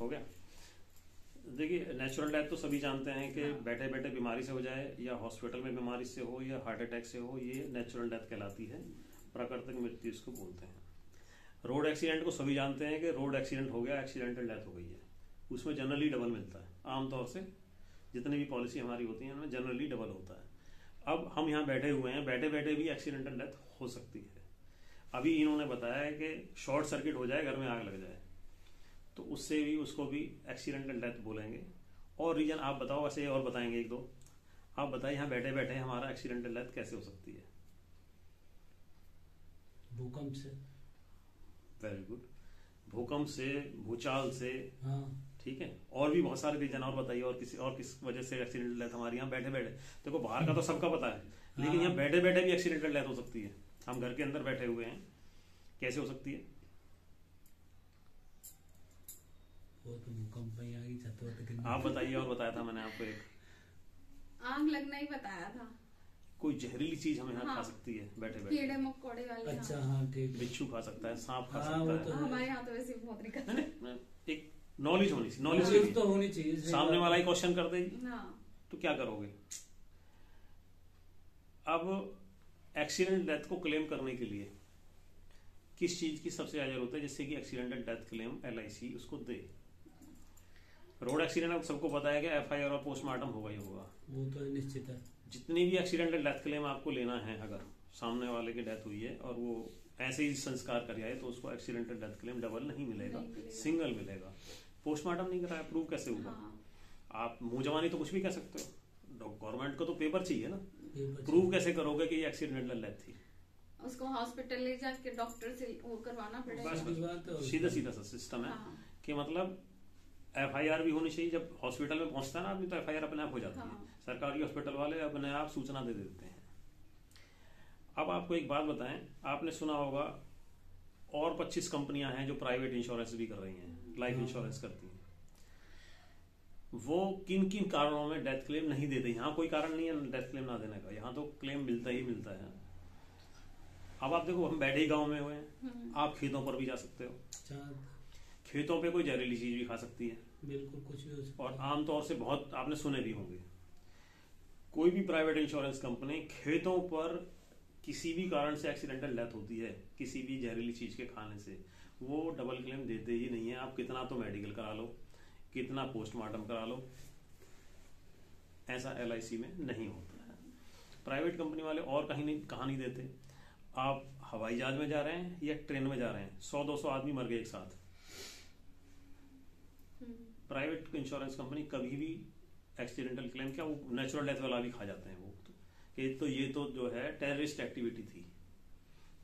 हो गया। देखिए नेचुरल डेथ तो सभी जानते हैं कि बैठे बैठे बीमारी से हो जाए या हॉस्पिटल में बीमारी से हो या हार्ट अटैक से हो, ये नेचुरल डेथ कहलाती है, प्राकृतिक मृत्यु इसको बोलते हैं। रोड एक्सीडेंट को सभी जानते हैं कि रोड एक्सीडेंट हो गया, एक्सीडेंटल डेथ हो गई है, उसमें जनरली डबल मिलता है। आमतौर से जितनी भी पॉलिसी हमारी होती है उनमें जनरली डबल होता है। अब हम यहाँ बैठे हुए हैं, बैठे बैठे भी एक्सीडेंटल डेथ हो सकती है। अभी इन्होंने बताया है कि शॉर्ट सर्किट हो जाए, घर में आग लग जाए, तो उससे भी उसको भी एक्सीडेंटल डेथ बोलेंगे। और रीजन आप बताओ, ऐसे और बताएंगे एक दो। आप बताइए यहाँ बैठे बैठे हमारा एक्सीडेंटल डेथ कैसे हो सकती है? भूकंप से। Very good. भूकंप से, भूचाल से। हाँ ठीक है, और भी बहुत सारे रीजन और बताइए, और किस वजह से एक्सीडेंटल डेथ हमारे यहाँ बैठे बैठे। देखो बाहर का तो सबका पता है, लेकिन यहाँ बैठे बैठे भी एक्सीडेंटल डेथ हो सकती है। हम घर के अंदर बैठे हुए हैं, कैसे हो सकती है? वो तो भूकंप में आ गई छत। आप बताइए, और बताया था मैंने आपको एक आग लगना ही बताया था। कोई जहरीली चीज हमें यहाँ हाँ। खा सकती है बैठे बैठे। कीड़े मकोड़े वाले। अच्छा हाँ ठीक। बिच्छू खा सकता है, सांप खा हाँ, सकता वो तो है। हमारे यहाँ तो वैसे बहुत निकलता है। एक नॉलेज होनी चाहिए, नॉलेज तो होनी चाहिए। सामने वाला ही क्वेश्चन कर देगी हाँ। तो क्या करोगे? अब एक्सीडेंट डेथ को क्लेम करने के लिए किस चीज की सबसे ज्यादा जरूरत है जिससे कि एक्सीडेंटल डेथ क्लेम LIC उसको दे? रोड एक्सीडेंट अब सबको पता है कि FIR और पोस्टमार्टम होगा ही होगा, वो तो निश्चित है। जितनी भी एक्सीडेंटल डेथ क्लेम आपको लेना है, अगर सामने वाले की डेथ हुई है और वो ऐसे ही संस्कार कर जाए तो उसको एक्सीडेंटल डेथ क्लेम डबल नहीं मिलेगा, सिंगल मिलेगा। पोस्टमार्टम नहीं कराया, प्रूव कैसे होगा? हाँ। आप मुंह जवानी तो कुछ भी कह सकते हो, गवर्नमेंट को तो पेपर चाहिए ना। पेपर प्रूव कैसे करोगे कि ये एक्सीडेंटल डेथ थी? उसको हॉस्पिटल ले जाके डॉक्टर से वो करवाना पड़ेगा। बस सीधा सीधा सा सिस्टम है हाँ। कि मतलब FIR भी होनी चाहिए। जब हॉस्पिटल में पहुंचता है ना आदमी तो FIR अपने आप हो जाती है। हाँ। सरकारी हॉस्पिटल वाले अपने आप सूचना दे देते हैं। अब आपको एक बात बताएं, आपने सुना होगा और 25 कंपनियां हैं जो प्राइवेट इंश्योरेंस भी कर रही हैं, लाइफ इंश्योरेंस करती हैं। वो किन किन कारणों में डेथ क्लेम नहीं देते? यहाँ कोई कारण नहीं है डेथ क्लेम ना देने का, यहाँ तो क्लेम मिलता ही मिलता है। अब आप देखो, हम बैठे ही गाँव में हुए हैं, आप खेतों पर भी जा सकते हो, खेतों पे कोई जहरीली चीज भी खा सकती है, बिल्कुल कुछ भी हो सकता है। और आमतौर से बहुत आपने सुने भी होंगे, कोई भी प्राइवेट इंश्योरेंस कंपनी खेतों पर किसी भी कारण से एक्सीडेंटल डेथ होती है किसी भी जहरीली चीज के खाने से, वो डबल क्लेम देते ही नहीं है। आप कितना तो मेडिकल करा लो, कितना पोस्टमार्टम करा लो, ऐसा LIC में नहीं होता है। प्राइवेट कंपनी वाले और कहाँ नहीं देते। आप हवाई जहाज में जा रहे हैं या ट्रेन में जा रहे हैं, 100-200 आदमी मर गए एक साथ, प्राइवेट इंश्योरेंस कंपनी कभी भी एक्सीडेंटल क्लेम क्या, वो नेचुरल डेथ वाला भी खा जाते हैं वो तो ये तो जो है टेररिस्ट एक्टिविटी थी।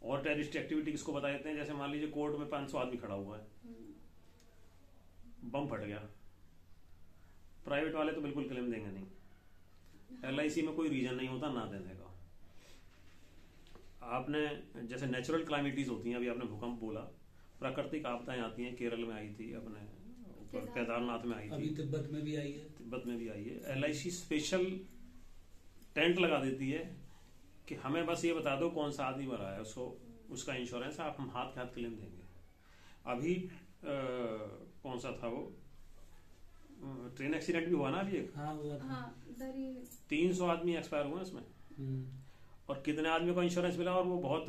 और टेररिस्ट एक्टिविटी किसको बता देते हैं? जैसे मान लीजिए कोर्ट में 500 आदमी खड़ा हुआ है, बम फट गया, प्राइवेट वाले तो बिल्कुल क्लेम देंगे नहीं। LIC में कोई रीजन नहीं होता ना देने का। आपने जैसे नेचुरल क्लाइमिटीज होती हैं, अभी आपने भूकंप बोला, प्राकृतिक आपदाएं आती हैं, केरल में आई थी, अपने ऊपर केदारनाथ में आई थी, अभी तिब्बत में भी आई है। तिब्बत में भी आई है। LIC स्पेशल टेंट लगा देती है कि हमें बस ये बता दो कौन सा आदमी मरा है, उसको उसका इंश्योरेंस है, आप हम हाथ के हाथ क्लेम देंगे। अभी कौन सा था वो ट्रेन एक्सीडेंट भी हुआ ना अभी एक, हाँ हुआ था। हाँ, 300 आदमी एक्सपायर हुए उसमें, और कितने आदमियों को इंश्योरेंस मिला, और वो बहुत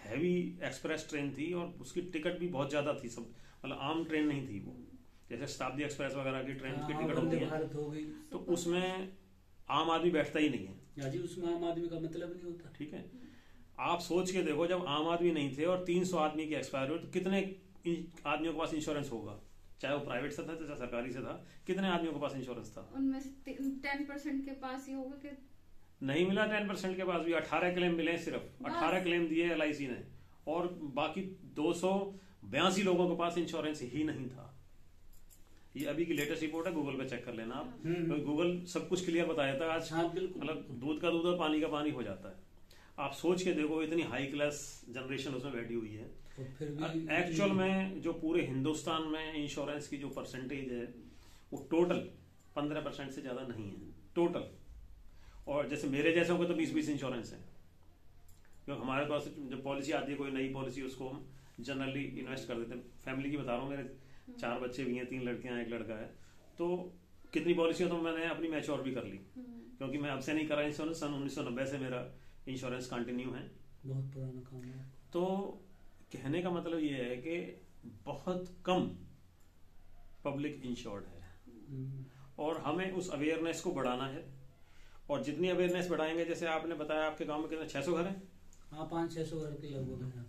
हैवी एक्सप्रेस ट्रेन थी और उसकी टिकट भी बहुत ज्यादा थी, सब मतलब आम ट्रेन नहीं थी वो, जैसे शताब्दी एक्सप्रेस वगैरह की ट्रेन की टिकट होती है, तो उसमें आम आदमी बैठता ही नहीं है जी, उसमें आम आदमी का मतलब नहीं होता। ठीक है, आप सोच के देखो, जब आम आदमी नहीं थे और 300 आदमी की एक्सपायर हुए, तो कितने आदमियों के पास इंश्योरेंस होगा? चाहे वो प्राइवेट से था चाहे सरकारी से था, कितने आदमियों के पास इंश्योरेंस था? उनमें से 10% के पास ही होगा कि नहीं मिला। 10% के पास भी 18 क्लेम मिले, सिर्फ 18 क्लेम दिए LIC ने, और बाकी 282 लोगों के पास इंश्योरेंस ही नहीं था। ये अभी की लेटेस्ट रिपोर्ट है, गूगल पे चेक कर लेना आप, तो गूगल सब कुछ क्लियर बता देता है आज। मतलब दूध का दूध और पानी का पानी हो जाता है। आप सोच के देखो, इतनी हाई क्लास जनरेशन उसमें बैठी हुई है, एक्चुअल में जो पूरे हिंदुस्तान में इंश्योरेंस की जो परसेंटेज है वो टोटल 15% से ज्यादा नहीं है टोटल। और जैसे मेरे जैसे को तो 20-20 इंश्योरेंस है, क्योंकि हमारे पास जब पॉलिसी आती है कोई नई पॉलिसी, उसको हम जनरली इन्वेस्ट कर देते हैं। फैमिली की बता रहा हूँ, मेरे 4 बच्चे भी हैं, 3 लड़कियां 1 लड़का है, तो कितनी पॉलिसियां तो मैंने अपनी मैच्योर भी कर ली, क्योंकि मैं अब से नहीं कर रहा इंश्योरेंस, सन 1990 से मेरा इंश्योरेंस कंटिन्यू है। बहुत पुराना काम है। तो कहने का मतलब ये है कि बहुत कम पब्लिक इंश्योर्ड है, और हमें उस अवेयरनेस को बढ़ाना है। और जितनी अवेयरनेस बढ़ाएंगे, जैसे आपने बताया आपके गांव में कितने 600 घर हैं? हाँ, 500-600 घर के लगभग है।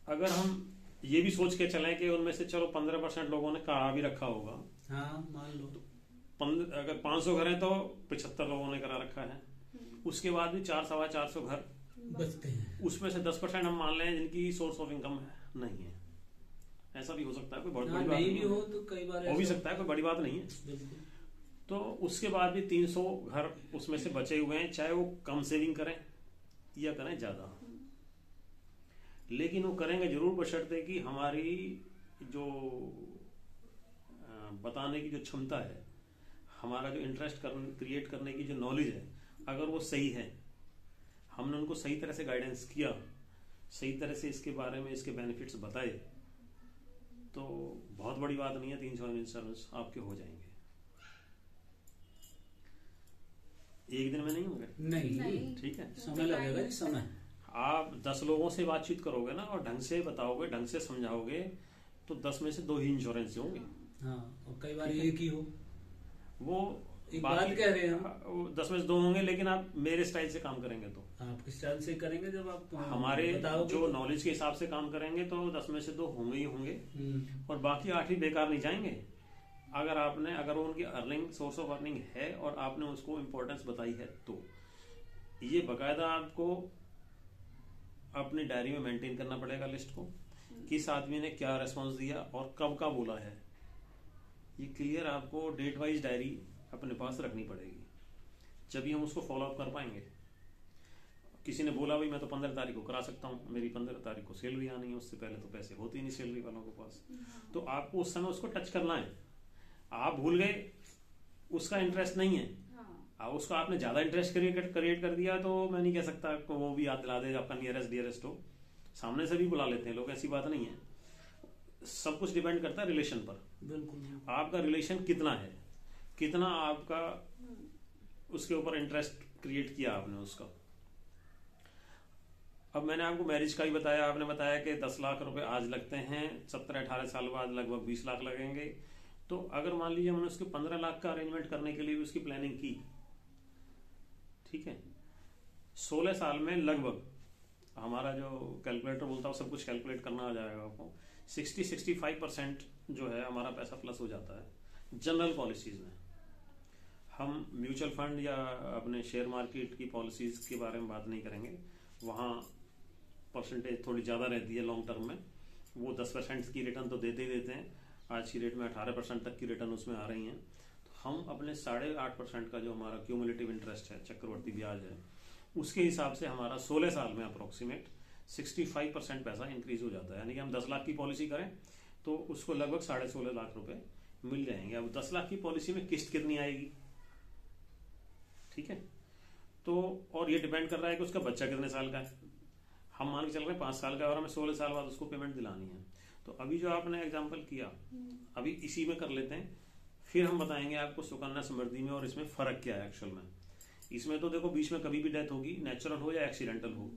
अगर हम ये भी सोच के चलें कि उनमें से चलो 15% लोगों ने करा भी रखा होगा, हाँ मान लो, अगर 500 घर हैं तो 75 लोगों ने करा रखा है, उसके बाद भी 400-450 घर बचते हैं। उसमें से 10% हम मान लें जिनकी सोर्स ऑफ इनकम नहीं है। ऐसा भी हो सकता है, कोई बहुत बड़ी बात नहीं नहीं भी हो तो कई बार हो भी सकता है, कोई बड़ी बात नहीं है। बिल्कुल। तो उसके बाद भी 300 घर उसमें से बचे हुए हैं, चाहे वो कम सेविंग करें या करें ज्यादा, लेकिन वो करेंगे जरूर बशर्ते कि हमारी जो बताने की जो क्षमता है, हमारा जो इंटरेस्ट क्रिएट करने की जो नॉलेज है, अगर वो सही है, हमने उनको सही तरह से गाइडेंस किया, सही तरह से इसके बारे में इसके बेनिफिट्स बताए, तो बहुत बड़ी बात नहीं है, 300 इंश्योरेंस आपके हो जाएंगे। एक दिन में नहीं होंगे, नहीं, ठीक है, समय लगेगा जी, समय। आप 10 लोगों से बातचीत करोगे ना, और ढंग से बताओगे, ढंग से समझाओगे, तो 10 में से 2 ही इंश्योरेंस होंगे। हाँ, और कई बार एक ही हो, वो एक बात कह रहे हैं हम, 10 में से 2 होंगे, लेकिन आप मेरे स्टाइल से काम करेंगे तो आप किस स्टाइल से करेंगे, जब आप हमारे बताओगे जो तो। नॉलेज के हिसाब से काम करेंगे तो 10 में से 2 होंगे ही होंगे, और बाकी 8 ही बेकार नहीं जाएंगे। अगर उनकी अर्निंग, सोर्स ऑफ अर्निंग है और आपने उसको इम्पोर्टेंस बताई है, तो ये बकायदा आपको अपनी डायरी में मेंटेन करना पड़ेगा लिस्ट को, किस आदमी ने क्या रेस्पॉन्स दिया और कब का बोला है। ये क्लियर आपको डेट वाइज डायरी अपने पास रखनी पड़ेगी, जब हम उसको फॉलो अप कर पाएंगे। किसी ने बोला भाई मैं तो 15 तारीख को करा सकता हूँ, मेरी 15 तारीख को सैलरी आनी है, उससे पहले तो पैसे होते ही नहीं सैलरी वालों के पास, तो आपको उस समय उसको टच करना है। आप भूल गए, उसका इंटरेस्ट नहीं है, उसको आपने ज्यादा इंटरेस्ट क्रिएट कर दिया, तो मैं नहीं कह सकता आपको वो भी याद दिला दे, आपका नियरेस्ट डियरेस्ट हो, सामने से भी बुला लेते हैं लोग, ऐसी बात नहीं है। सब कुछ डिपेंड करता है रिलेशन पर। बिल्कुल, आपका रिलेशन कितना है, कितना आपका उसके ऊपर इंटरेस्ट क्रिएट किया आपने उसका। अब मैंने आपको मैरिज का ही बताया, आपने बताया कि 10 लाख रुपए आज लगते हैं, 17-18 साल बाद लगभग 20 लाख लगेंगे। तो अगर मान लीजिए हमने उसके 15 लाख का अरेंजमेंट करने के लिए भी उसकी प्लानिंग की, ठीक है, 16 साल में लगभग हमारा जो कैलकुलेटर बोलता है सब कुछ कैलकुलेट करना आ जाएगा आपको, 60-65% जो है हमारा पैसा प्लस हो जाता है जनरल पॉलिसीज में। हम म्यूचुअल फंड या अपने शेयर मार्केट की पॉलिसीज के बारे में बात नहीं करेंगे, वहाँ परसेंटेज थोड़ी ज़्यादा रहती है लॉन्ग टर्म में, वो 10% की रिटर्न तो देते ही देते हैं, आज की रेट में 18% तक की रिटर्न उसमें आ रही हैं। तो हम अपने 8.5% का जो हमारा क्यूमुलेटिव इंटरेस्ट है, चक्रवर्ती ब्याज है, उसके हिसाब से हमारा 16 साल में अप्रोक्सीमेट 65% पैसा इंक्रीज हो जाता है। यानी कि हम 10 लाख की पॉलिसी करें तो उसको लगभग 16.5 लाख रुपए मिल जाएंगे। अब 10 लाख की पॉलिसी में किस्त कितनी आएगी, ठीक है, तो और ये डिपेंड कर रहा है कि उसका बच्चा कितने साल का है। हम मान के चल रहे हैं 5 साल का, और हमें 16 साल बाद उसको पेमेंट दिलानी है। तो अभी जो आपने एग्जाम्पल किया, अभी इसी में कर लेते हैं, फिर हम बताएंगे आपको सुकन्या समृद्धि में और इसमें फर्क क्या है एक्चुअल में। इसमें तो देखो बीच में कभी भी डेथ होगी, नेचुरल हो या एक्सीडेंटल हो,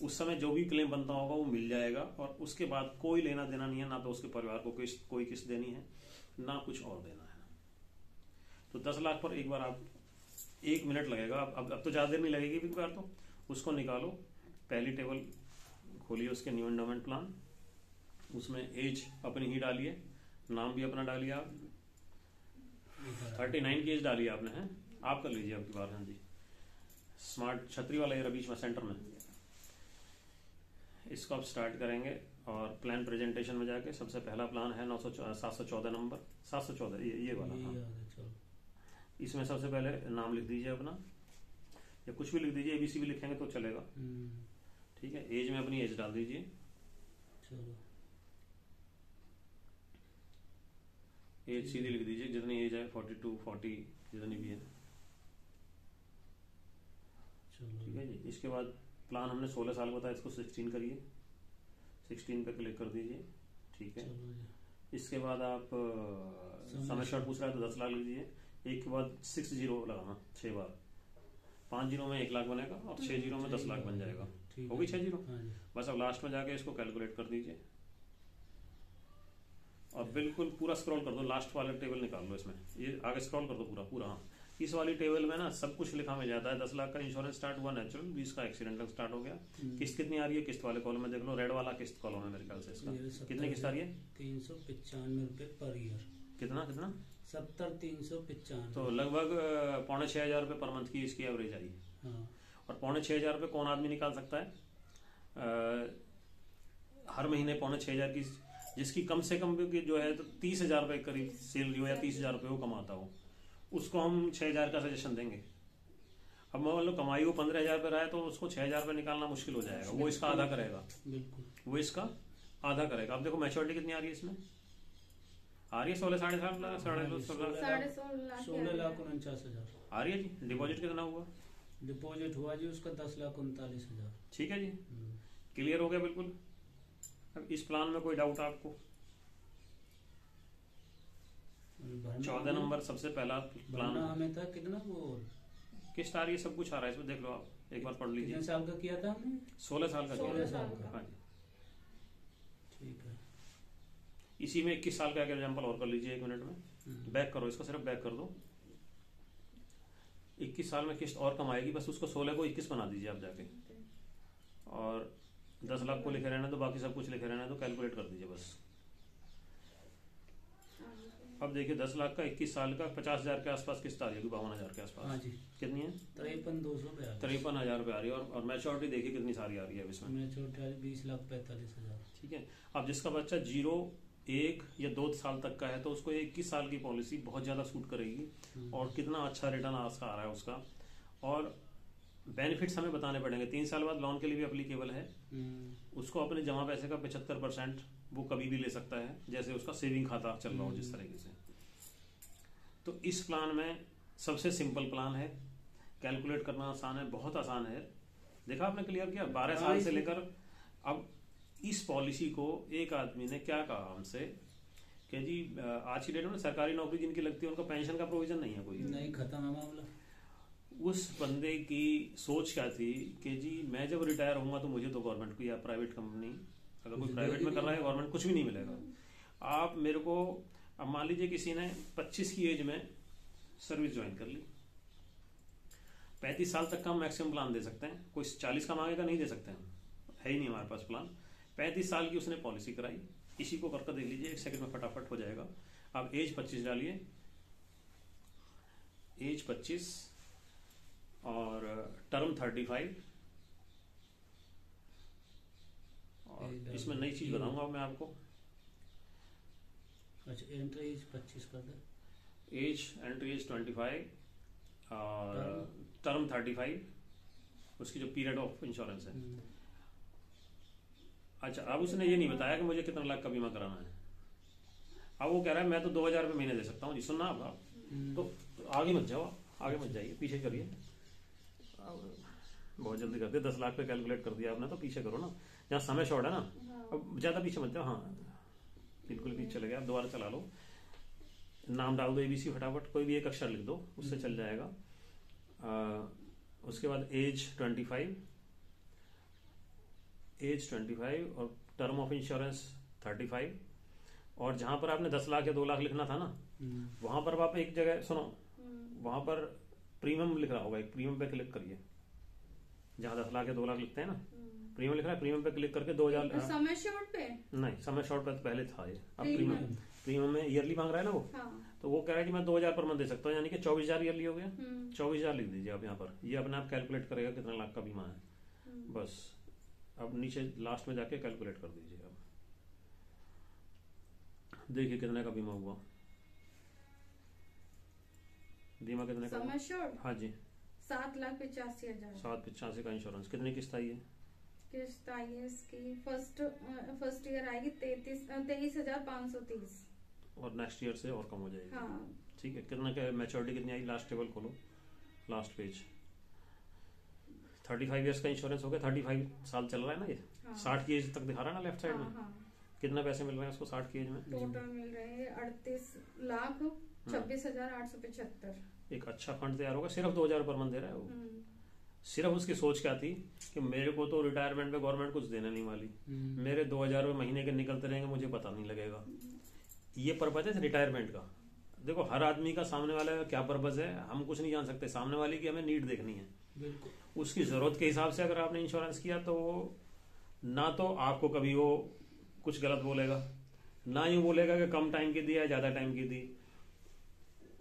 उस समय जो भी क्लेम बनता होगा वो मिल जाएगा, और उसके बाद कोई लेना देना नहीं है, ना तो उसके परिवार को कोई किस्त देनी है, ना कुछ और देना है। तो 10 लाख पर एक बार आप 1 मिनट लगेगा, अब तो ज्यादा देर नहीं लगेगी, एक बार तो उसको निकालो, पहली टेबल खोलिए उसके न्यू एंडोमेंट प्लान, उसमें एज अपनी ही डालिए, नाम भी अपना डालिए, आप 39 की एज डालिए आपने, है आप कर लीजिए आपकी बार। हाँ जी, स्मार्ट छतरी वाला ये बीच में सेंटर में, इसको आप स्टार्ट करेंगे और प्लान प्रेजेंटेशन में जाके सबसे पहला प्लान है 714 नंबर, 714 ये वाला। हाँ, इसमें सबसे पहले नाम लिख दीजिए अपना, या कुछ भी लिख दीजिए, ABC भी लिखेंगे तो चलेगा, ठीक है। एज में अपनी एज डाल दीजिए, एज सीधी लिख दीजिए, जितनी एज है 42, 40 जितनी भी है, ठीक है जी। इसके बाद प्लान हमने 16 साल बताया, इसको 16 करिए, 16 पे क्लिक कर दीजिए, ठीक है। इसके बाद आप समय शॉर्ट पूछ रहा है तो 10 लाख लीजिए। एक के बाद 6 जीरो लगाना 6 बार, 5 जीरो में 1 लाख बनेगा और 6 जीरो में 10 लाख बन जाएगा। ठीक हो गई है। 6 जीरो। हाँ जी। बस अब लास्ट में जाके इसको कैलकुलेट कर दीजिए और बिल्कुल पूरा स्क्रॉल कर दो, लास्ट वाला टेबल निकाल लो इसमें, ये आगे स्क्रॉल कर दो पूरा पूरा। हाँ, इस वाली टेबल में ना सब कुछ लिखा मिल जाता है। 10 लाख का इंश्योरेंस स्टार्ट हुआ नेचुरल, 20 का एक्सीडेंटल स्टार्ट हो गया। किस्त कितनी आ रही है, किस्त वाले कॉलम में देख लो, रेड वाला किस्त कॉलम है मेरे ख्याल से इसका। ये 70 कितनी किस्त आ रही है? 395 रुपए पर ईयर। कितना कितना? 70,395। तो लगभग 5,500 रुपये पर मंथ की इसकी एवरेज आई है। हाँ। और 5,500 रुपये कौन आदमी निकाल सकता है? हर महीने 5,500 की, जिसकी कम से कम भी जो है तो 30,000 रुपये करीब सैलरी हो या 30,000 रुपये वो कमाता हो, उसको हम 6,000 का सजेशन देंगे। अब मान लो कमाई वो 15,000 रुपये रहा है तो उसको 6,000 रुपये निकालना मुश्किल हो जाएगा, वो इसका आधा करेगा। बिल्कुल, वो इसका आधा करेगा। अब देखो मैच्योरिटी कितनी आ रही है इसमें, आ रही है 16 साढ़े 7 लाख, 16.5 16 लाख 49,000 आ रही है जी। डिपॉजिट कितना हुआ? डिपॉजिट हुआ जी उसका 10,39,000। ठीक है जी, क्लियर हो गया बिल्कुल। अब इस प्लान में कोई डाउट आपको? 14 नंबर सबसे पहला प्लान हमें था कितना वो किस्त आ रही है, सब कुछ आ रहा है इसमें, देख लो आप एक बार पढ़ लीजिए। कितने साल का किया था हमने? 16 साल का। 16 साल का। हाँ जी, ठीक है। इसी में 21 साल का एग्जाम्पल और कर लीजिए 1 मिनट में। बैक करो इसको, सिर्फ बैक कर दो। 21 साल में किस्त और कमाएगी, बस उसको 16 को 21 बना दीजिए आप जाके, और 10 लाख को लिखे रहना तो बाकी सब कुछ लिखे रहना तो कैलकुलेट कर दीजिए बस। अब देखिए 10 लाख का 21 साल का 50,000 के आसपास किस्त आ रही है, 52,000 के आसपास। हाँ जी। कितनी है? 53,200 रुपये आ रही है। और मैच्योरिटी देखिए कितनी सारी आ रही है अब इसमें। मैच्योरिटी 20,45,000। ठीक है। अब जिसका बच्चा 0, 1 या 2 साल तक का है तो उसको 21 साल की पॉलिसी बहुत ज्यादा सूट करेगी। और कितना अच्छा रिटर्न आ रहा है उसका, और बेनिफिट्स हमें बताने पड़ेंगे। 3 साल बाद लोन के लिए भी अप्लीकेबल है। उसको अपने जमा पैसे का 75% वो कभी भी ले सकता है, जैसे उसका सेविंग खाता चल रहा हो जिस तरीके से। तो इस प्लान में सबसे सिंपल प्लान है, कैलकुलेट करना आसान है, बहुत आसान है। देखा आपने, क्लियर किया। 12 साल से लेकर अब इस पॉलिसी को एक आदमी ने क्या कहा हमसे कि जी आज की डेट में सरकारी नौकरी जिनकी लगती है उनका पेंशन का प्रोविजन नहीं है, कोई नहीं, खत्म है मामला। उस बंदे की सोच क्या थी कि जी मैं जब रिटायर होऊंगा तो मुझे तो गवर्नमेंट को या प्राइवेट कंपनी, अगर कोई प्राइवेट में कर रहा है गवर्नमेंट कुछ भी नहीं मिलेगा। आप मेरे को, अब मान लीजिए किसी ने 25 की एज में सर्विस ज्वाइन कर ली, 35 साल तक का हम मैक्सिमम प्लान दे सकते हैं। कोई 40 का मांगेगा, नहीं दे सकते हैं, है ही नहीं हमारे पास प्लान। 35 साल की उसने पॉलिसी कराई, इसी को करके देख लीजिए, 1 सेकंड में फटाफट हो जाएगा। आप एज 25 डालिए, एज 25 और टर्म 35। और इसमें नई चीज बताऊंगा मैं आपको। अच्छा, एंट्री एज 25 कर दे। एज एंट्री एज 25 और टर्म 35, उसकी जो पीरियड ऑफ इंश्योरेंस है। अच्छा, अब उसने ये नहीं बताया कि मुझे कितना लाख का बीमा कराना है। अब वो कह रहा है मैं तो 2,000 रुपये महीने दे सकता हूँ जी। सुनना आप तो आगे मत जाओ, आगे मत जाइए, पीछे करिए। बहुत जल्दी कर दिया, 10 लाख पे कैलकुलेट कर दिया आपने, तो पीछे करो ना, जहाँ समय शॉर्ट है ना। अब ज्यादा पीछे मत जाओ, हाँ बिल्कुल पीछे चले गए आप। दोबारा चला लो, नाम डाल दो ABC फटाफट, कोई भी एक अक्षर लिख दो, उससे चल जाएगा। उसके बाद एज 25, एज 25 और टर्म ऑफ इंश्योरेंस 35। और जहां पर आपने 10 लाख या 2 लाख लिखना था ना, वहां पर आप एक जगह सुनो, वहां पर प्रीमियम लिख रहा होगा, एक प्रीमियम पे क्लिक करिए। जहां 10 लाख या 2 लाख लिखते हैं ना, प्रीमियम लिख रहा है, प्रीमियम पे क्लिक करके 2,000। समय शॉर्ट पे नहीं, समय शॉर्ट पे तो पहले था ये, अब प्रीमियम में ईयरली मांग रहा है ना वो। हाँ। तो वो कह रहा है कि मैं 2,000 पर मंथ दे सकता हूँ, यानी कि 24,000 ईयरली हो गया। 24,000 लिख दीजिए आप यहाँ पर, ये अपने आप कैलकुलेट करेगा कितना लाख का बीमा है। बस अब नीचे लास्ट में जाके कैलकुलेट कर दीजिए। अब देखिए कितने का बीमा हुआ, बीमा कितने का? समय शॉर्ट, हाँ जी, 7,85,000। 785 का इंश्योरेंस। कितनी किस्त आई है? किस्त आई है इसकी फर्स्ट ईयर आएगी 23,530। और नेक्स्ट ईयर से और कम हो जाएगी। हाँ। ठीक है। कितना क्या मैच्योरिटी कितनी आई? लास्ट टेबल खोलो, लास्ट पेज। 35 ईयर्स का इंश्योरेंस हो गया, 35 साल चल रहा है ना ये। हाँ। 60 की एज तक दिखा रहा है ना लेफ्ट साइड में। हाँ। कितना पैसे मिल रहे हैं उसको 60 की एज में? टोटल मिल रहे हैं 38,26,875। एक अच्छा फंड तैयार होगा, सिर्फ 2,000 पर मंथ दे रहा है वो। सिर्फ उसकी सोच क्या थी कि मेरे को तो रिटायरमेंट पे गवर्नमेंट कुछ देने नहीं वाली, मेरे 2,000 रुपये महीने के निकलते रहेंगे, मुझे पता नहीं लगेगा। ये पर्पज है रिटायरमेंट का। देखो हर आदमी का सामने वाले का क्या पर्पज है हम कुछ नहीं जान सकते, सामने वाले की हमें नीड देखनी है। उसकी जरूरत के हिसाब से अगर आपने इंश्योरेंस किया तो ना तो आपको कभी वो कुछ गलत बोलेगा, ना यूं बोलेगा कि कम टाइम की दी या ज्यादा टाइम की दी।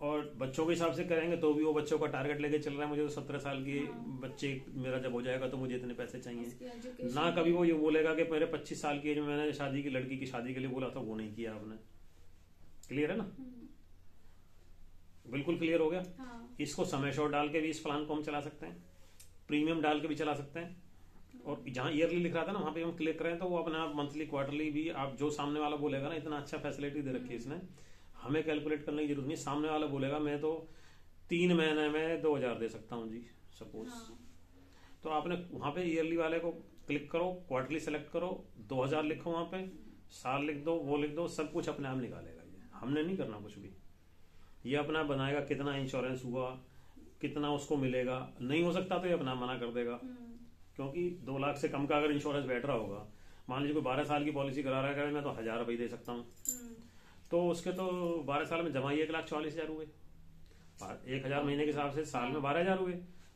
और बच्चों के हिसाब से करेंगे तो भी वो बच्चों का टारगेट लेके चल रहा है, मुझे तो 17 साल की बच्चे मेरा जब हो जाएगा तो मुझे इतने पैसे चाहिए। ना कभी वो ये बोलेगा कि मेरे 25 साल की एज में मैंने शादी की लड़की की शादी के लिए बोला था, वो नहीं किया आपने। क्लियर है ना? बिल्कुल क्लियर हो गया। इसको समय शॉर्ट डाल के भी इस प्लान को हम चला सकते हैं, प्रीमियम डाल के भी चला सकते हैं। और जहां ईयरली लिख रहा था ना वहां पे हम क्लिक करें तो वो अपना मंथली क्वार्टरली भी आप जो सामने वाला बोलेगा ना, इतना अच्छा फैसिलिटी दे रखी है इसने, हमें कैलकुलेट करने की जरूरत नहीं। सामने वाला बोलेगा मैं तो 3 महीने में 2,000 दे सकता हूँ जी सपोज, तो आपने वहां पे ईयरली वाले को क्लिक करो, क्वार्टरली सेलेक्ट करो, 2,000 लिखो, वहां पे साल लिख दो, वो लिख दो, सब कुछ अपने आप निकालेगा। ये हमने नहीं करना कुछ भी, ये अपना बनाएगा कितना इंश्योरेंस हुआ, कितना उसको मिलेगा। नहीं हो सकता तो ये अपना मना कर देगा, क्योंकि 2 लाख से कम का अगर इंश्योरेंस बैठ रहा होगा, मान लीजिए कोई 12 साल की पॉलिसी करा रहा है, मैं तो 1,000 रुपये दे सकता हूँ, तो उसके तो 12 साल में जमा ही 1,40,000 हुए, 1,000 महीने के हिसाब से साल में 12,000 हुए।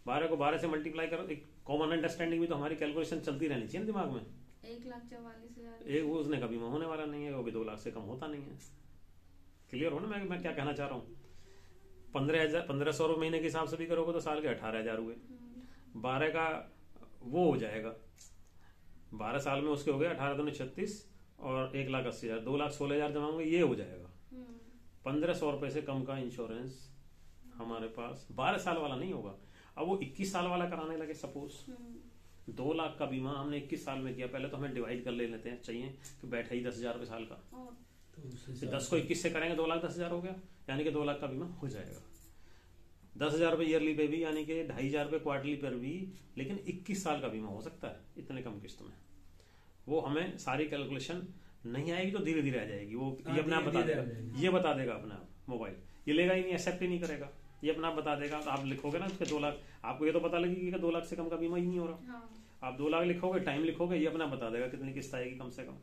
12 को 12 से मल्टीप्लाई करो, एक कॉमन अंडरस्टैंडिंग भी तो हमारी कैलकुलेशन चलती रहनी चाहिए दिमाग में। 1,44,000 एक वो उसने कभी होने वाला नहीं है, वो भी 2 लाख से कम होता नहीं है। क्लियर हो ना मैं क्या कहना चाह रहा हूँ? 1,500 रुपये महीने के हिसाब से भी करोगे तो साल के 18,000 हुए, 12 का वो हो जाएगा, 12 साल में उसके हो गए 18 दूनी 36 और 1,80,000, 2,16,000 जमा होंगे, ये हो जाएगा। 1,500 रुपए से कम का इंश्योरेंस हमारे पास 12 साल वाला नहीं होगा। अब वो 21 साल वाला कराने लगे सपोज, 2 लाख का बीमा हमने 21 साल में किया, पहले तो हमें डिवाइड कर ले लेते हैं, चाहिए कि बैठे ही 10,000 रुपए साल का, तो 10 को 21 से करेंगे 2,10,000 हो गया, यानी कि 2 लाख का बीमा हो जाएगा। 10,000 रुपये ईयरली पे भी, यानी कि 2,500 रुपये क्वार्टरली पर भी, लेकिन 21 साल का बीमा हो सकता है इतने कम किस्त में। वो हमें सारी कैलकुलेशन नहीं आएगी तो धीरे धीरे आ जाएगी, वो ये अपने आप बता देगा, ये बता देगा अपने आप। मोबाइल ये लेगा ही नहीं, एक्सेप्ट ही नहीं करेगा, ये अपना आप बता देगा। आप लिखोगे ना उसके 2 लाख, आपको ये तो पता लगेगी कि 2 लाख से कम का बीमा ही नहीं हो रहा। आप 2 लाख लिखोगे, टाइम लिखोगे, ये अपना बता देगा कितनी किस्त आएगी कम से कम।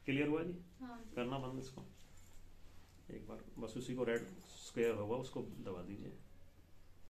क्लियर हुआ जी? करना बंद इसको एक बार, बस उसी को रेड स्क्वायर होगा उसको दबा दीजिए।